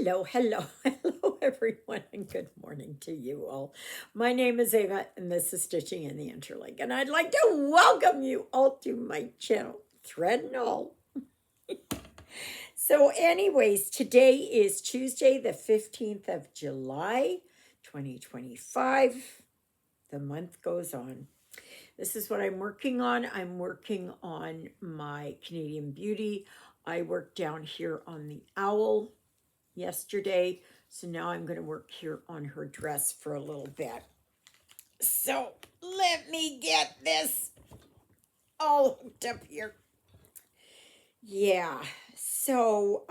Hello, hello, hello, everyone, and good morning to you all. My name is Ava, and this is Stitching in the Interlake, and I'd like to welcome you all to my channel, Thread and All. So, anyways, today is Tuesday, the 15th of July, 2025. The month goes on. This is what I'm working on. I'm working on my Canadian Beauty. I worked down here on the owl yesterday. So now I'm going to work here on her dress for a little bit. So let me get this all hooked up here. Yeah. So,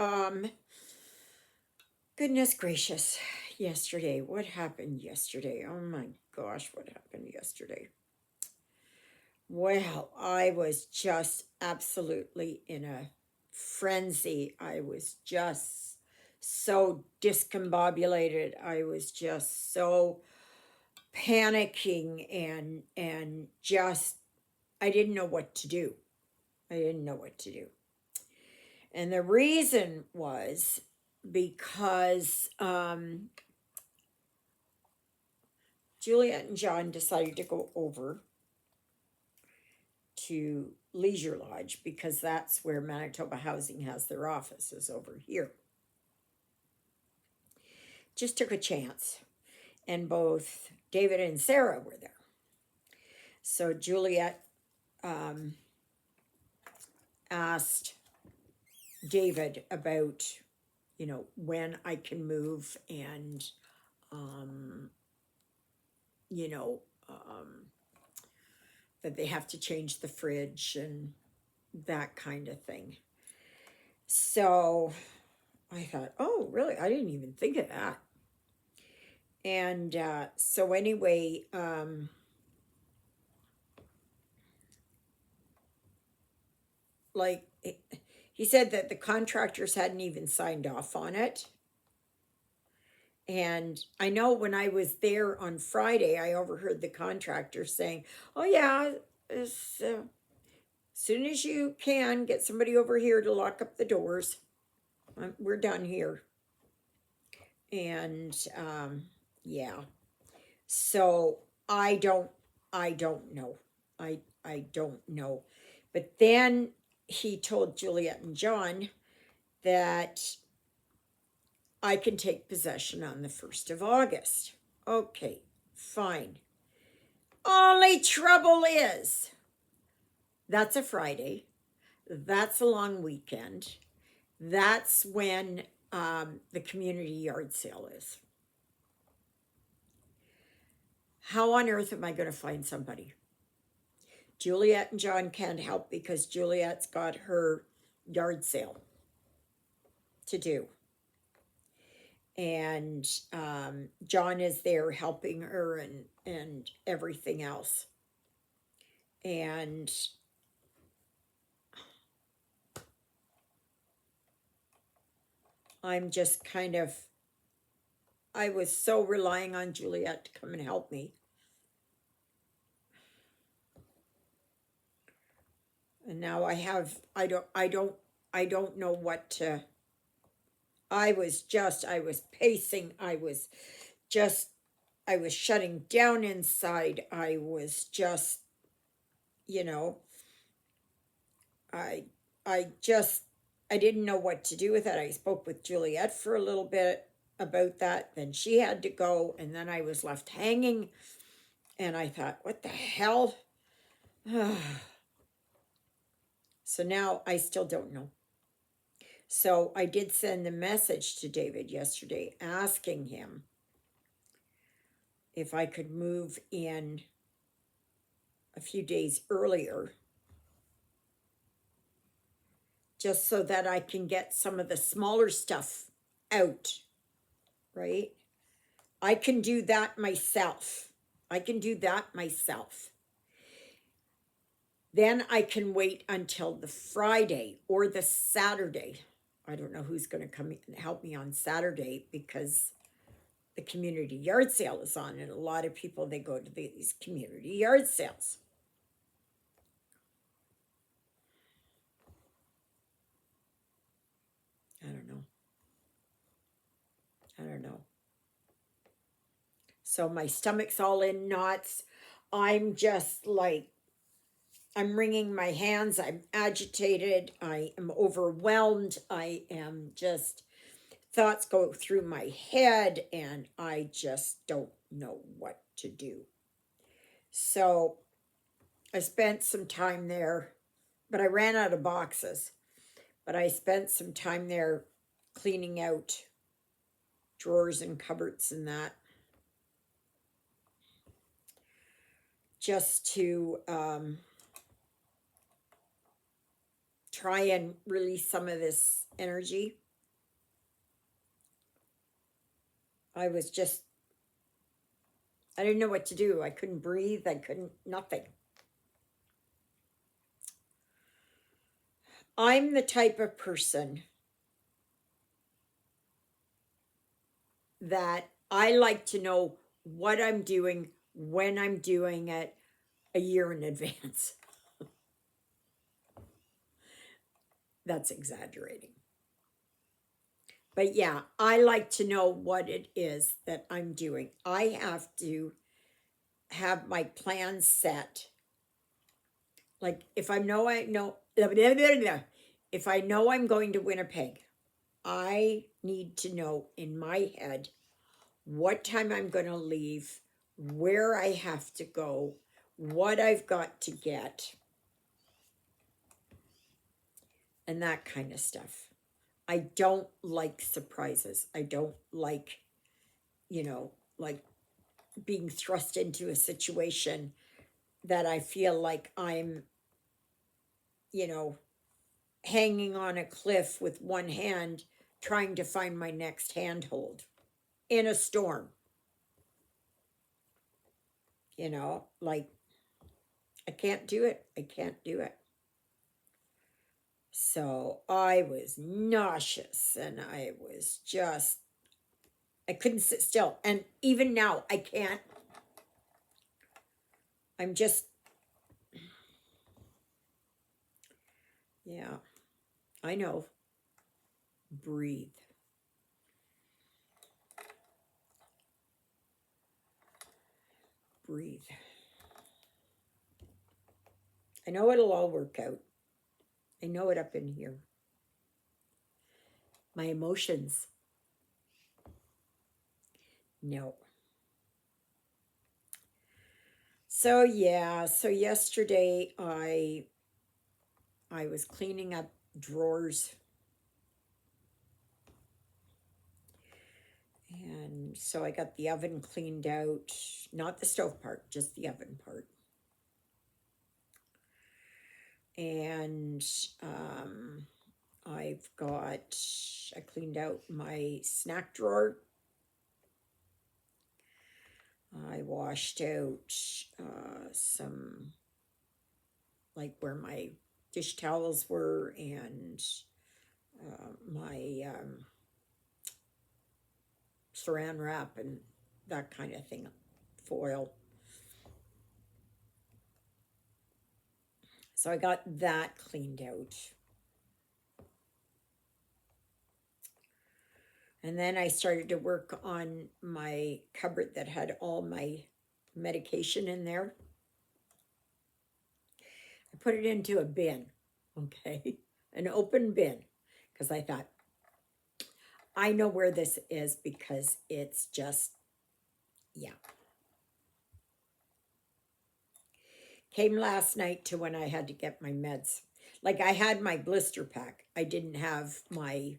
goodness gracious. Yesterday, what happened yesterday? Oh my gosh, what happened yesterday? Well, I was just absolutely in a frenzy. I was just so discombobulated. I was just so panicking and just I didn't know what to do. I didn't know what to do. And the reason was because Juliet and John decided to go over to Leisure Lodge because that's where Manitoba Housing has their offices over here. Just took a chance. And both David and Sarah were there. So Juliet asked David about, when I can move and, you know, that they have to change the fridge and that kind of thing. So I thought, oh, really? I didn't even think of that. And so anyway, like he said that the contractors hadn't even signed off on it. And I know when I was there on Friday, I overheard the contractor saying, oh, yeah, as soon as you can, get somebody over here to lock up the doors. We're done here. And yeah, so I don't know. I don't know. But then he told Juliet and John that I can take possession on the 1st of August. Okay, fine. Only trouble is, that's a Friday. That's a long weekend. That's when the community yard sale is. How on earth am I going to find somebody? Juliet and John can't help because Juliet's got her yard sale to do. And John is there helping her and everything else. And I'm just kind of, I was so relying on Juliet to come and help me. And now I don't know what to, I was pacing, I was shutting down inside. I was just, I I didn't know what to do with it. I spoke with Juliet for a little bit about that. Then she had to go, and then I was left hanging. And I thought, what the hell? So now I still don't know. So I did send a message to David yesterday asking him if I could move in a few days earlier, just so that I can get some of the smaller stuff out, right? I can do that myself. Then I can wait until the Friday or the Saturday. I don't know who's going to come and help me on Saturday because the community yard sale is on, and a lot of people, they go to these community yard sales. I don't know. I don't know. So my stomach's all in knots. I'm just like, I'm wringing my hands. I'm agitated. I am overwhelmed. I am just, thoughts go through my head and I just don't know what to do. So I spent some time there, but I ran out of boxes. But I spent some time there cleaning out drawers and cupboards and that, just to try and release some of this energy. I was just, I didn't know what to do. I couldn't breathe. I couldn't, nothing. I'm the type of person that I like to know what I'm doing, when I'm doing it, a year in advance. That's exaggerating. But yeah, I like to know what it is that I'm doing. I have to have my plan set. Like if I know if I know I'm going to Winnipeg, I need to know in my head what time I'm going to leave, where I have to go, what I've got to get, and that kind of stuff. I don't like surprises. I don't like, like being thrust into a situation that I feel like I'm, you know, hanging on a cliff with one hand trying to find my next handhold in a storm. Like I can't do it. I can't do it. So I was nauseous and I was just, I couldn't sit still. And even now, I can't. I'm just, yeah, I know. Breathe. Breathe. I know it'll all work out. I know it up in here. My emotions, no. So yeah, so yesterday I was cleaning up drawers, and so I got the oven cleaned out, not the stove part, just the oven part. And I cleaned out my snack drawer. I washed out some, like where my dish towels were, and my saran wrap and that kind of thing, foil. So I got that cleaned out. And then I started to work on my cupboard that had all my medication in there. I put it into a bin, okay? An open bin, because I thought, I know where this is because it's just, yeah. Came last night to when I had to get my meds. Like I had my blister pack. I didn't have my,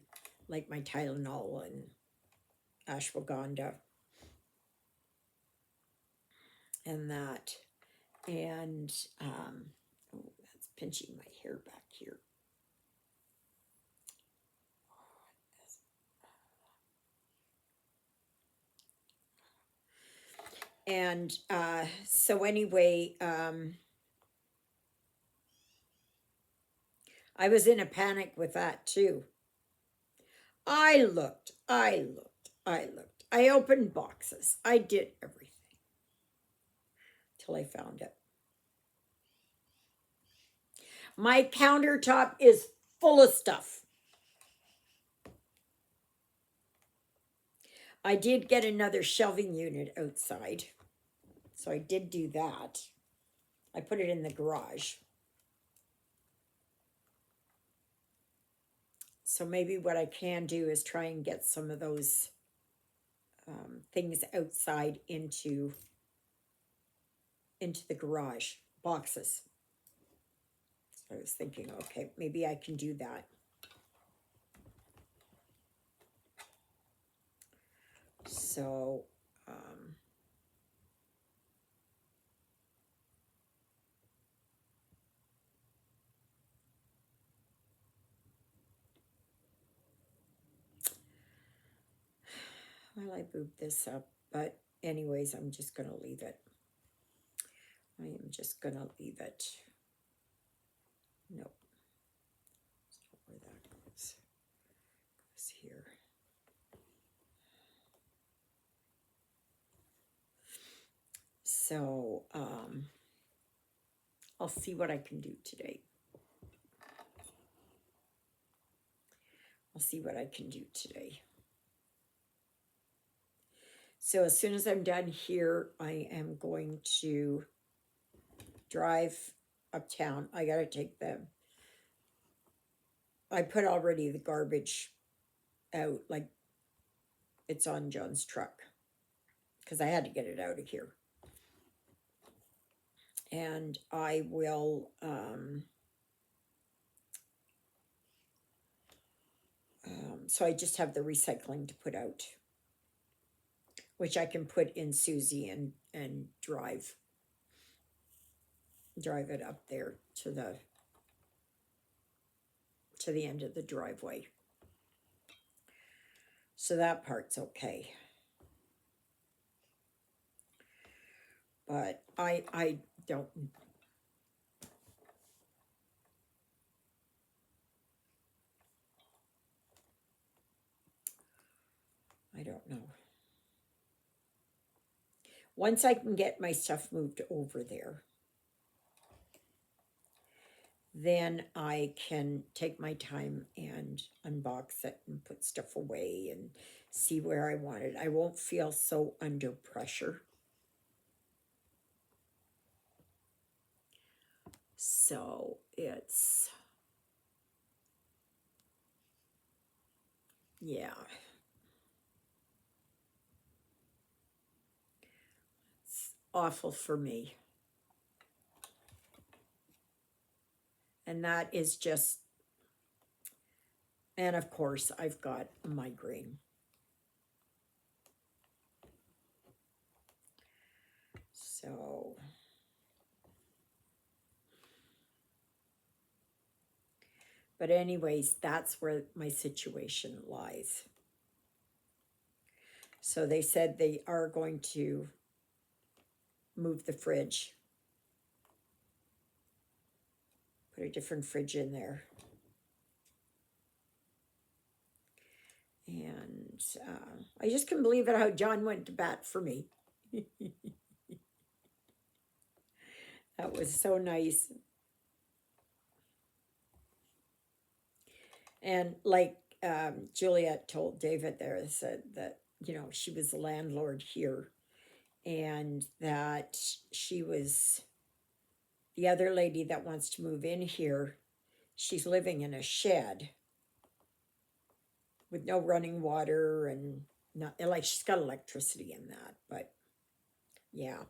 like my Tylenol and ashwagandha and that. And, oh, that's pinching my hair back here. And so anyway, I was in a panic with that too. I looked, I looked, I looked. I opened boxes. I did everything till I found it. My countertop is full of stuff. I did get another shelving unit outside. So I did do that. I put it in the garage. So maybe what I can do is try and get some of those things outside into the garage boxes. So I was thinking, okay, maybe I can do that. So, well, I moved this up, but anyways, I'm just going to leave it. I am just going to leave it. Nope. That's not where that goes. It goes here. So, I'll see what I can do today. I'll see what I can do today. So as soon as I'm done here, I am going to drive uptown. I got to take them. I put already the garbage out, like it's on John's truck, because I had to get it out of here. And I will, so I just have the recycling to put out, which I can put in Susie and drive it up there to the end of the driveway. So that part's okay. But I don't, I don't know. Once I can get my stuff moved over there, then I can take my time and unbox it and put stuff away and see where I want it. I won't feel so under pressure. So it's, yeah. It's awful for me. And that is just, and of course, I've got a migraine. So, but anyways, that's where my situation lies. So they said they are going to move the fridge, put a different fridge in there. And I just couldn't believe it how John went to bat for me. That was so nice. And like Juliet told David there, said that, you know, she was the landlord here and that she was the other lady that wants to move in here. She's living in a shed with no running water and not like she's got electricity in that, but yeah,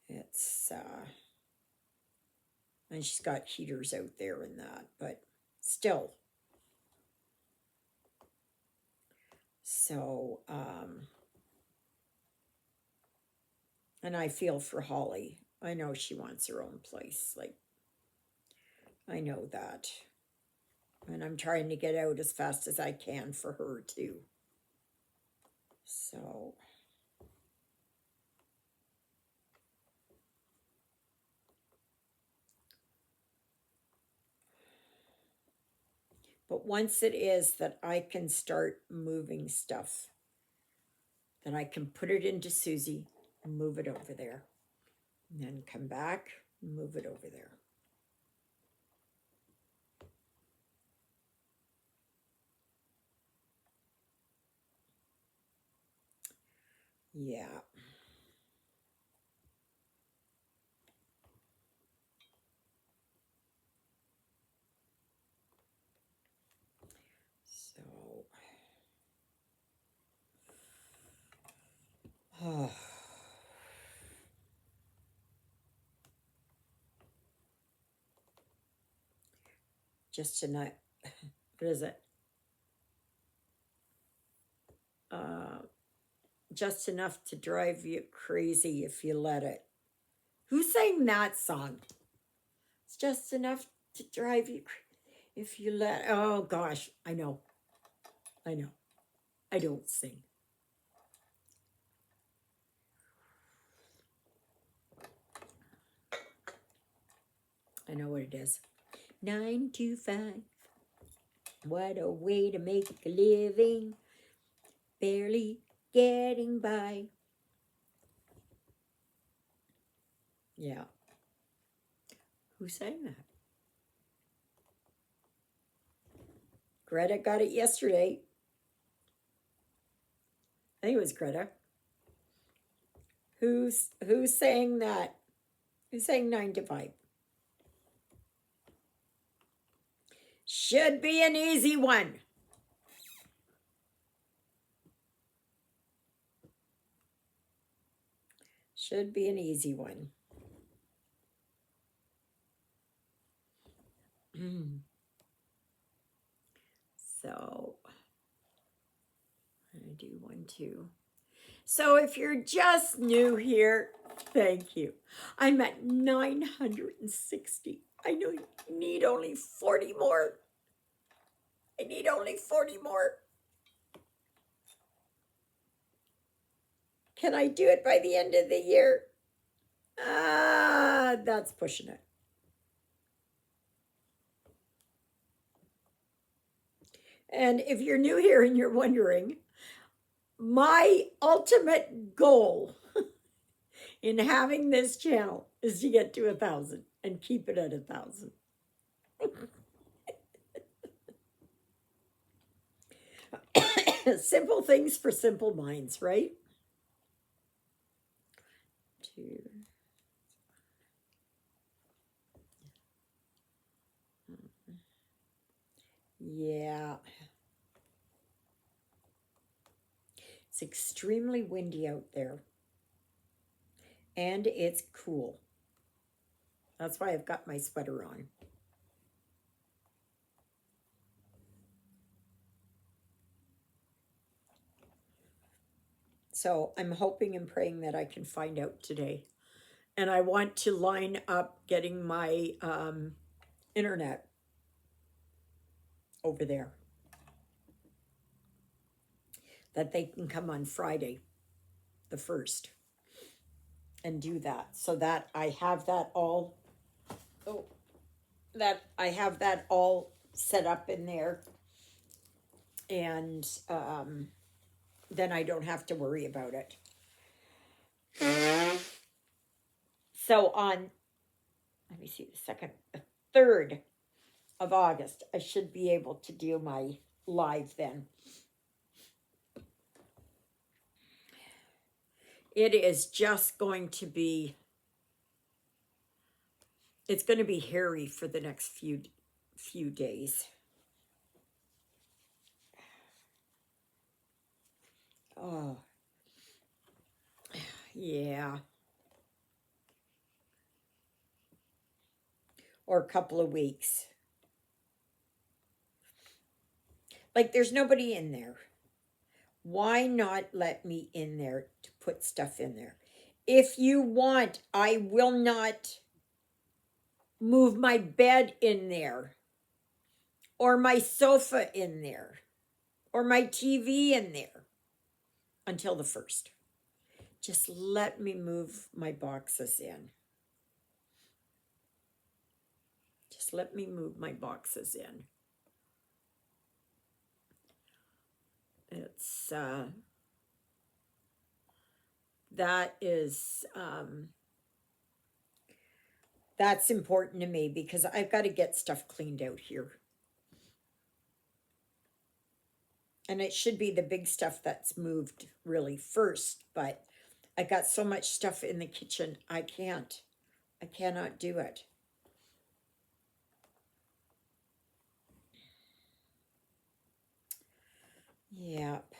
it's and she's got heaters out there and that, but still. So and I feel for Holly. I know she wants her own place, like I know that, and I'm trying to get out as fast as I can for her too. So but once it is that I can start moving stuff, then I can put it into Susie and move it over there. And then come back and move it over there. Yeah. So, just tonight. What is it? Uh, just enough to drive you crazy if you let it. Who sang that song? It's just enough to drive you if you let. Oh gosh, I know. I know. I don't sing. I know what it is. 9 to 5. What a way to make a living. Barely getting by. Yeah. Who sang that? Greta got it yesterday. I think it was Greta. Who sang that? Who sang 9 to 5? Should be an easy one. Should be an easy one. So I do 1, 2. So if you're just new here, thank you. I'm at 960. I know you need only 40 more. I need only 40 more. Can I do it by the end of the year? That's pushing it. And if you're new here and you're wondering, my ultimate goal in having this channel is to get to 1,000 and keep it at 1,000. Simple things for simple minds, right? 2. Yeah. It's extremely windy out there. And it's cool. That's why I've got my sweater on. So I'm hoping and praying that I can find out today. And I want to line up getting my internet over there. That they can come on Friday, the 1st, and do that. So that I have that all, that I have that all set up in there. And then I don't have to worry about it. So on, let me see, the 3rd of August, I should be able to do my live then. It is just going to be, it's going to be hairy for the next few days. Oh, yeah. Or a couple of weeks. Like there's nobody in there. Why not let me in there to put stuff in there? If you want, I will not move my bed in there, or my sofa in there, or my TV in there until the 1st. Just let me move my boxes in. Just let me move my boxes in. It's, that is, that's important to me because I've got to get stuff cleaned out here. And it should be the big stuff that's moved really first, but I got so much stuff in the kitchen. I cannot do it. Yep.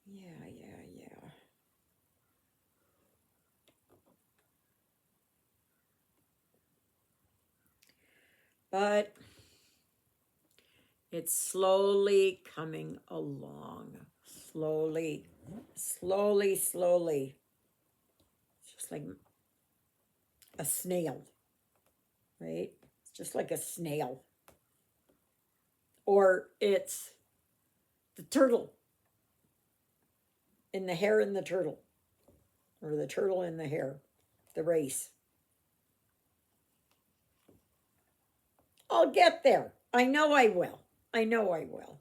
Yeah. But it's slowly coming along. Slowly, slowly. It's just like a snail, right? It's just like a snail. Or it's the turtle in the hare and the turtle, or the turtle and the hare, the race. I'll get there. I know I will. I know I will.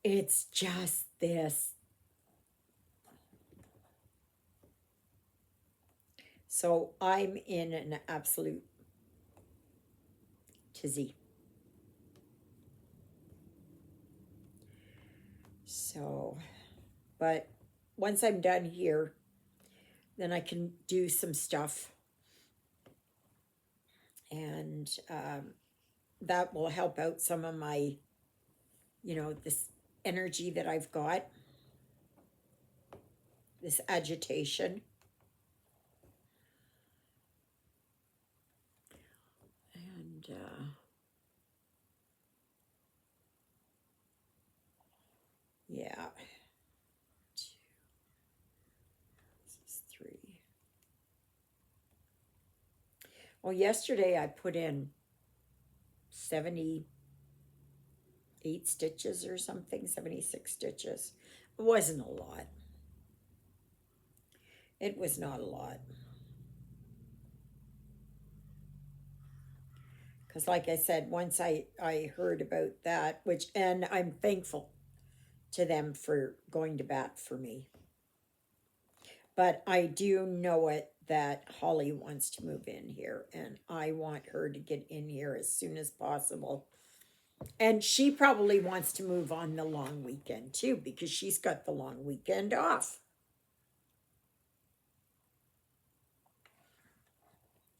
It's just this. So I'm in an absolute tizzy. So, but once I'm done here, then I can do some stuff, and that will help out some of my, this energy that I've got, this agitation. And yeah, this is 3. Well, yesterday I put in 78 stitches or something, 76 stitches. It wasn't a lot. It was not a lot. Because, like I said, once I heard about that, and I'm thankful to them for going to bat for me. But I do know it that Holly wants to move in here, and I want her to get in here as soon as possible. And she probably wants to move on the long weekend too, because she's got the long weekend off.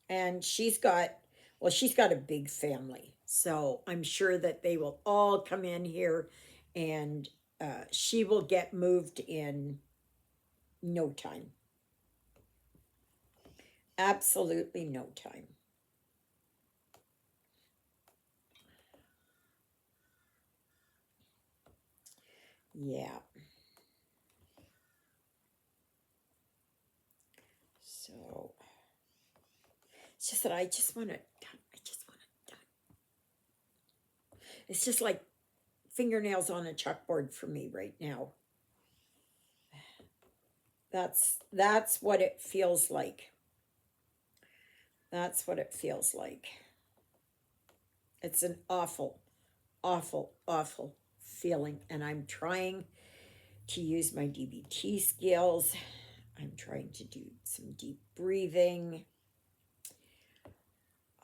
And she's got a big family. So I'm sure that they will all come in here, and she will get moved in no time. Absolutely no time. Yeah. So it's just that I just want it done. I just want it done. It's just like fingernails on a chalkboard for me right now. That's what it feels like. That's what it feels like. It's an awful, awful feeling, and I'm trying to use my DBT skills. I'm trying to do some deep breathing,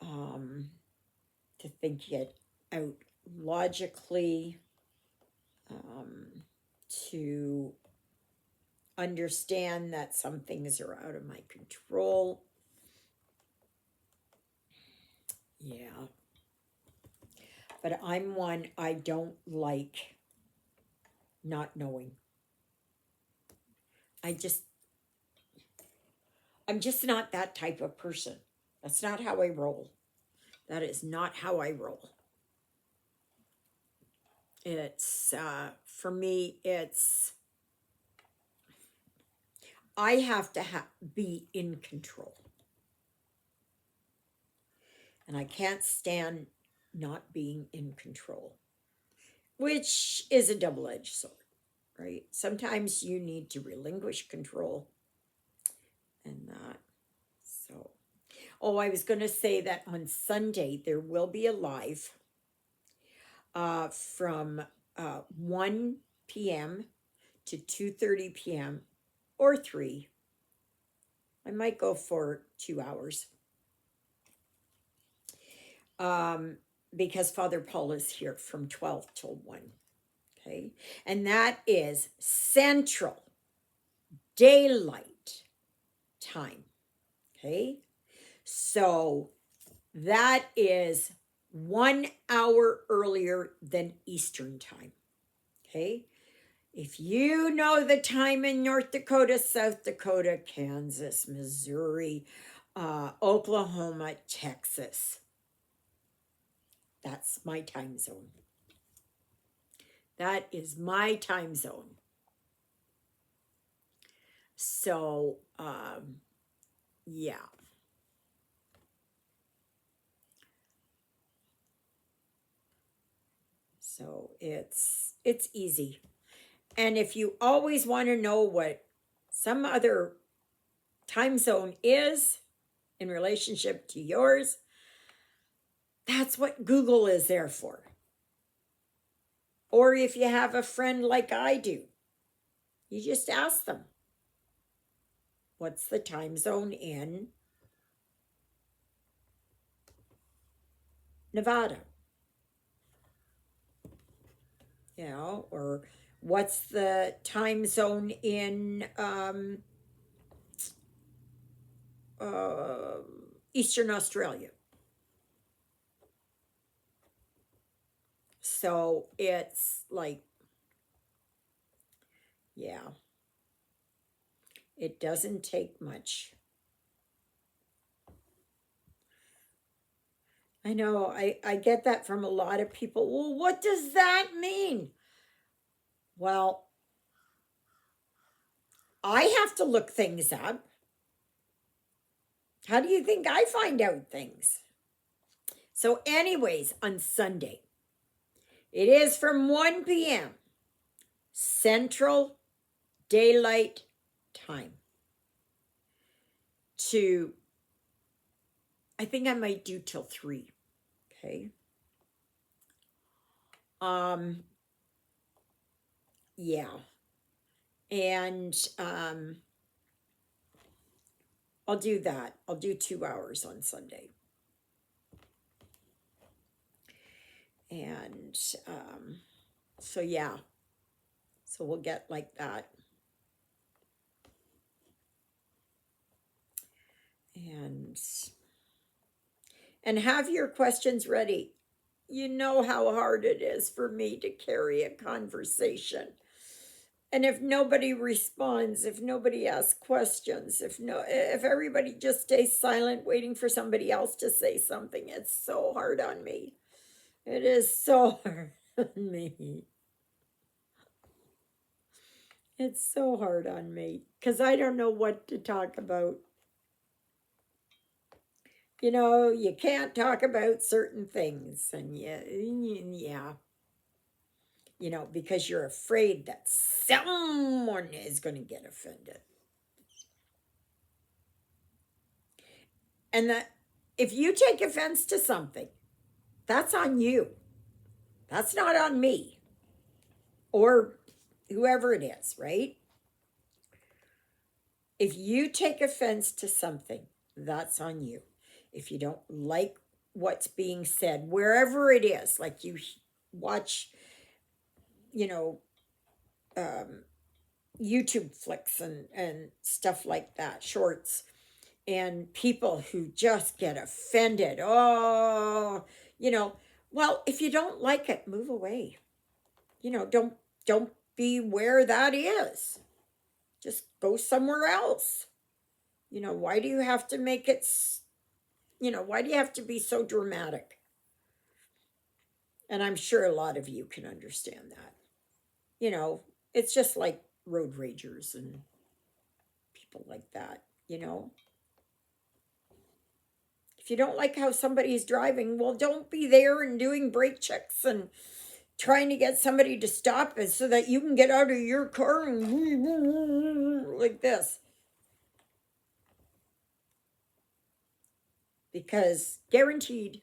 to think it out logically, to understand that some things are out of my control. Yeah. But I don't like not knowing. I'm just not that type of person. That's not how I roll. That is not how I roll. It's, for me, I have to be in control. And I can't stand not being in control, which is a double-edged sword, right? Sometimes you need to relinquish control, and that. So, oh, I was going to say that on Sunday there will be a live from 1 p.m. to 2:30 p.m. or 3. I might go for 2 hours. because Father Paul is here from 12 till 1. Okay. And that is Central Daylight Time. Okay. So that is 1 hour earlier than Eastern Time. Okay. If you know the time in North Dakota, South Dakota, Kansas, Missouri, Oklahoma, Texas, that's my time zone. That is my time zone. So, yeah. So it's easy. And if you always want to know what some other time zone is in relationship to yours, that's what Google is there for. Or if you have a friend like I do, you just ask them, what's the time zone in Nevada? You know, or what's the time zone in uh, Eastern Australia? So it's like, yeah, it doesn't take much. I know, I get that from a lot of people. Well, what does that mean? Well, I have to look things up. How do you think I find out things? So, anyways, on Sunday, it is from 1 p.m. Central Daylight Time to, I think I might do till 3. Okay. Yeah. And I'll do that. I'll do 2 hours on Sunday. And so yeah. So we'll get like that. And have your questions ready. You know how hard it is for me to carry a conversation. And if nobody responds, if nobody asks questions, if everybody just stays silent waiting for somebody else to say something, it's so hard on me. It is so hard on me. It's so hard on me because I don't know what to talk about. You know, you can't talk about certain things, and yeah, you know, because you're afraid that someone is going to get offended. And that if you take offense to something, that's on you. That's not on me or whoever it is, right? If you take offense to something, that's on you. If you don't like what's being said, wherever it is, like you watch, you know, YouTube flicks and stuff like that, shorts, and people who just get offended. Oh, you know, well, if you don't like it, move away. You know, don't be where that is. Just go somewhere else. You know, why do you have to make it, you know, why do you have to be so dramatic? And I'm sure a lot of you can understand that. You know, it's just like road ragers and people like that, you know. If you don't like how somebody's driving, well, don't be there and doing brake checks and trying to get somebody to stop it so that you can get out of your car and like this. Because guaranteed,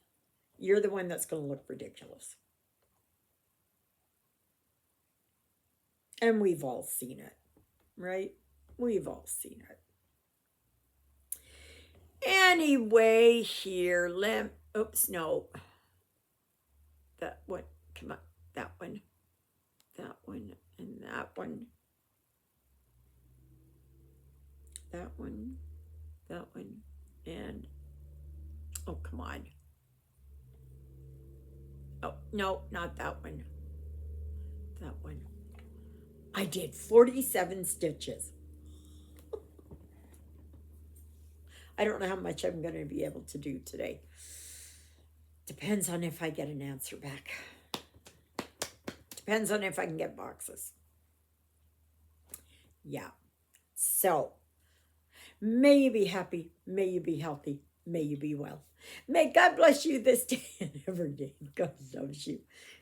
you're the one that's going to look ridiculous. And we've all seen it, right? We've all seen it. Anyway, here, oops, no. that one. Come on, that one, and that one, that one, that one, and oh, come on. Oh, no, not that one. That one. I did 47 stitches. I don't know how much I'm going to be able to do today. Depends on if I get an answer back. Depends on if I can get boxes. Yeah. So, may you be happy. May you be healthy. May you be well. May God bless you this day and every day. God loves you.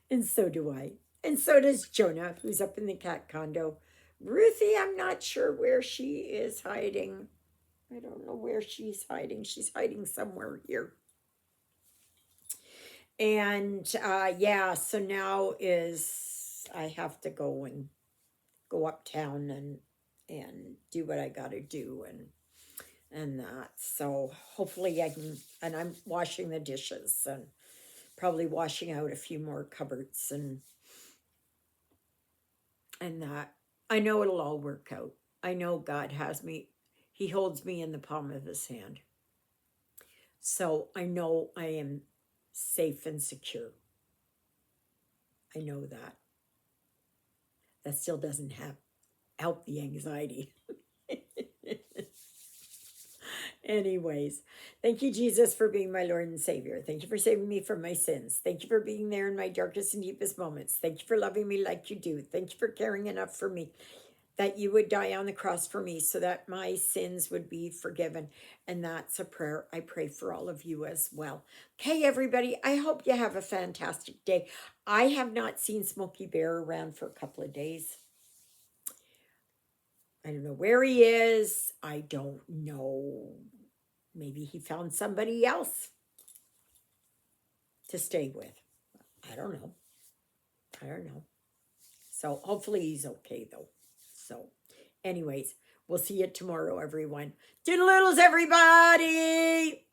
And so do I. And so does Jonah, who's up in the cat condo. Ruthie, I'm not sure where she is hiding. I don't know where she's hiding. She's hiding somewhere here. And yeah, so now is I have to go uptown and do what I got to do and that. So hopefully I can, and I'm washing the dishes and probably washing out a few more cupboards and that. I know it'll all work out. I know God has me. He holds me in the palm of his hand. So I know I am safe and secure. I know that. That still doesn't help the anxiety. Anyways, thank you, Jesus, for being my Lord and Savior. Thank you for saving me from my sins. Thank you for being there in my darkest and deepest moments. Thank you for loving me like you do. Thank you for caring enough for me that you would die on the cross for me so that my sins would be forgiven. And that's a prayer I pray for all of you as well. Okay, everybody, I hope you have a fantastic day. I have not seen Smokey Bear around for a couple of days. I don't know where he is. I don't know. Maybe he found somebody else to stay with. I don't know. So hopefully he's okay though. So anyways, we'll see you tomorrow, everyone. Toodaloodles, everybody!